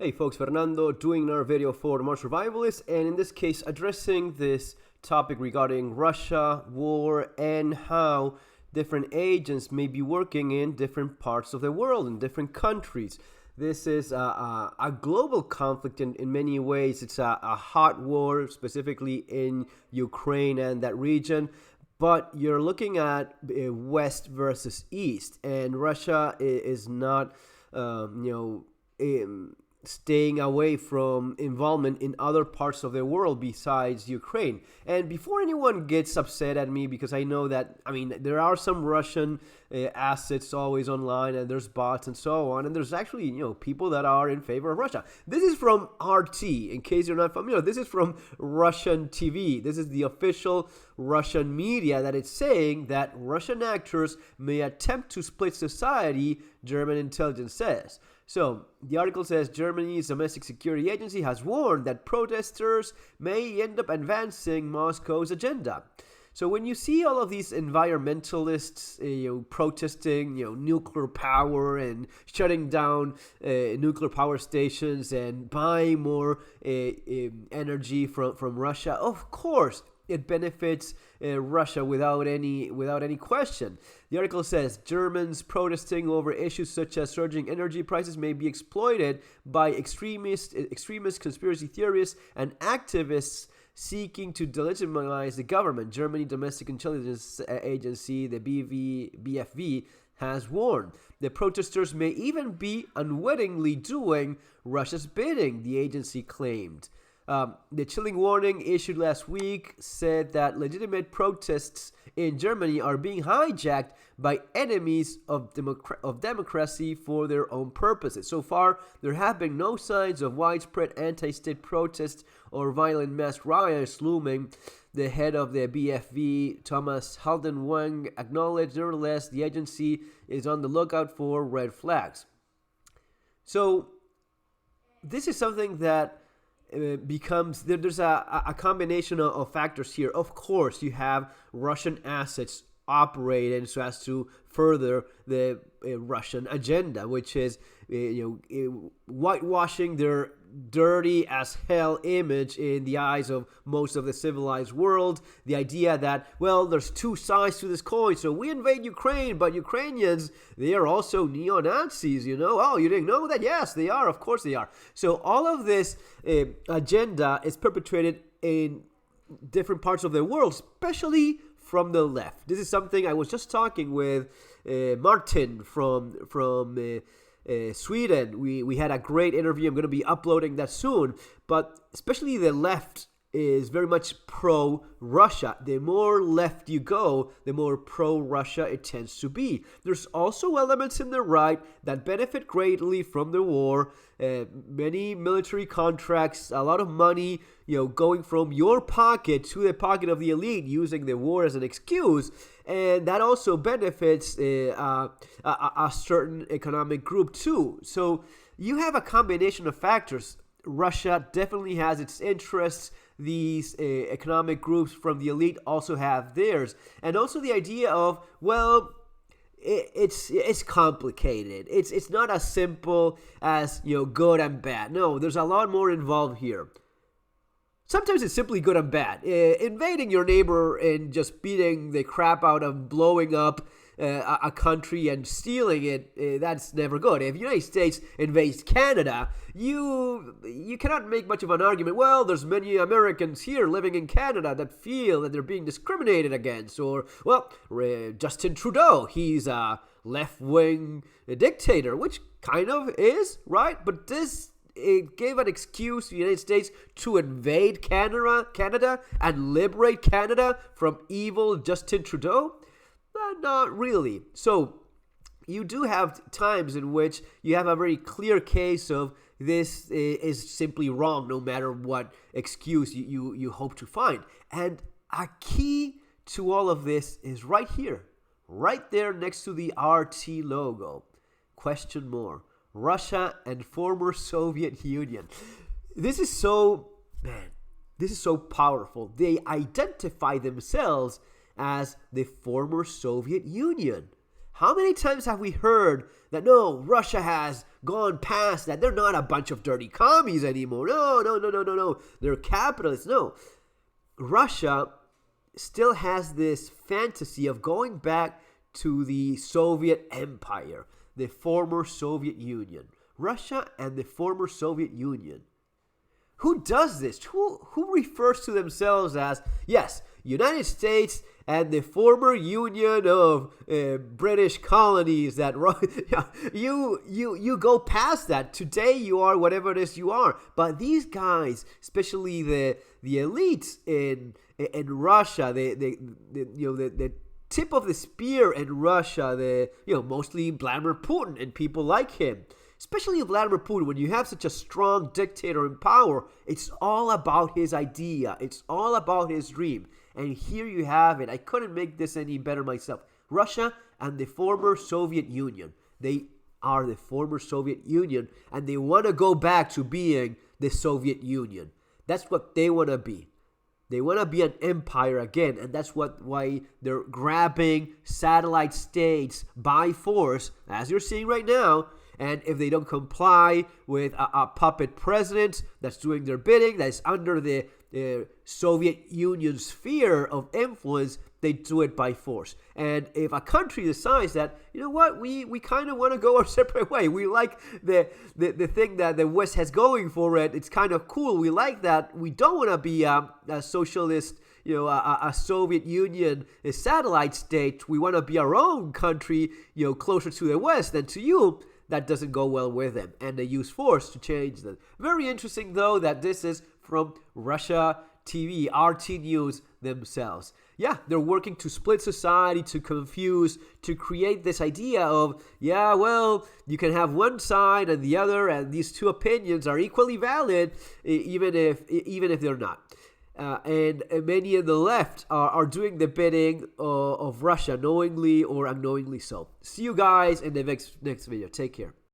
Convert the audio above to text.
Hey folks, Fernando doing another video for the Modern Survivalist, and in this case addressing this topic regarding Russia, war, and how different agents may be working in different parts of the world, in different countries. This is a global conflict in many ways. It's a hot war, specifically in Ukraine and that region. But you're looking at West versus East, and Russia is not, staying away from involvement in other parts of the world besides Ukraine. And before anyone gets upset at me, because I know that, there are some Russian assets always online, and there's bots and so on, and there's actually, people that are in favor of Russia. This is from RT, in case you're not familiar. This is from Russian TV. This is the official Russian media that is saying that Russian actors may attempt to split society, German intelligence says. So, the article says Germany's domestic security agency has warned that protesters may end up advancing Moscow's agenda. So when you see all of these environmentalists protesting nuclear power and shutting down nuclear power stations and buying more energy from Russia, of course it benefits Russia without any question. The article says Germans protesting over issues such as surging energy prices may be exploited by extremist conspiracy theorists and activists seeking to delegitimize the government. Germany Domestic Intelligence Agency, the BFV, has warned. The protesters may even be unwittingly doing Russia's bidding, the agency claimed. The chilling warning issued last week said that legitimate protests in Germany are being hijacked by enemies of democracy for their own purposes. So far, there have been no signs of widespread anti-state protests or violent mass riots looming. The head of the BFV, Thomas Haldenwang, acknowledged, nevertheless, the agency is on the lookout for red flags. So, this is something that becomes, there's a combination of factors here. Of course, you have Russian assets operating so as to further the Russian agenda, which is whitewashing their dirty as hell image in the eyes of most of the civilized world. The idea that, well, there's two sides to this coin. So we invade Ukraine, but Ukrainians, they are also neo-Nazis, Oh, you didn't know that? Yes, they are. Of course they are. So all of this agenda is perpetrated in different parts of the world, especially from the left. This is something I was just talking with Martin from Sweden. We had a great interview. I'm going to be uploading that soon. But especially the left is very much pro-Russia. The more left you go, the more pro-Russia it tends to be. There's also elements in the right that benefit greatly from the war. Many military contracts, a lot of money, going from your pocket to the pocket of the elite, using the war as an excuse. And that also benefits a certain economic group too. So you have a combination of factors. Russia definitely has its interests. These economic groups from the elite also have theirs. And also the idea of, well, it's complicated. It's not as simple as, good and bad. No, there's a lot more involved here. Sometimes it's simply good and bad. Invading your neighbor and just beating the crap out of blowing up a country and stealing it, that's never good. If the United States invades Canada, you cannot make much of an argument. Well, there's many Americans here living in Canada that feel that they're being discriminated against. Or, well, Justin Trudeau, he's a left-wing dictator, which kind of is, right? But it gave an excuse to the United States to invade Canada and liberate Canada from evil Justin Trudeau? Not really. So you do have times in which you have a very clear case of this is simply wrong, no matter what excuse you hope to find. And a key to all of this is right here, right there next to the RT logo. Question more. Russia and former Soviet Union. This is so powerful. They identify themselves as the former Soviet Union. How many times have we heard that, no, Russia has gone past that? They're not a bunch of dirty commies anymore. No. They're capitalists. No. Russia still has this fantasy of going back to the Soviet Empire, the former Soviet Union. Russia and the former Soviet Union. Who does this? Who refers to themselves as, yes, United States and the former Union of British colonies? That you go past that. Today you are whatever it is you are. But these guys, especially the elites in Russia, the tip of the spear in Russia, mostly Vladimir Putin and people like him. Especially Vladimir Putin, when you have such a strong dictator in power, it's all about his idea. It's all about his dream. And here you have it. I couldn't make this any better myself. Russia and the former Soviet Union. They are the former Soviet Union, and they want to go back to being the Soviet Union. That's what they want to be. They want to be an empire again, and that's why they're grabbing satellite states by force, as you're seeing right now. And if they don't comply with a puppet president that's doing their bidding, that is under the Soviet Union's sphere of influence, they do it by force. And if a country decides that, you know what, we kind of want to go our separate way. We like the thing that the West has going for it. It's kind of cool. We like that. We don't want to be a socialist, a Soviet Union, a satellite state. We want to be our own country, closer to the West than to you. That doesn't go well with them, and they use force to change them. Very interesting, though, that this is from Russia TV, RT News themselves. Yeah, they're working to split society, to confuse, to create this idea of, you can have one side and the other, and these two opinions are equally valid, even if they're not. And many in the left are doing the bidding of Russia, knowingly or unknowingly so. See you guys in the next video. Take care.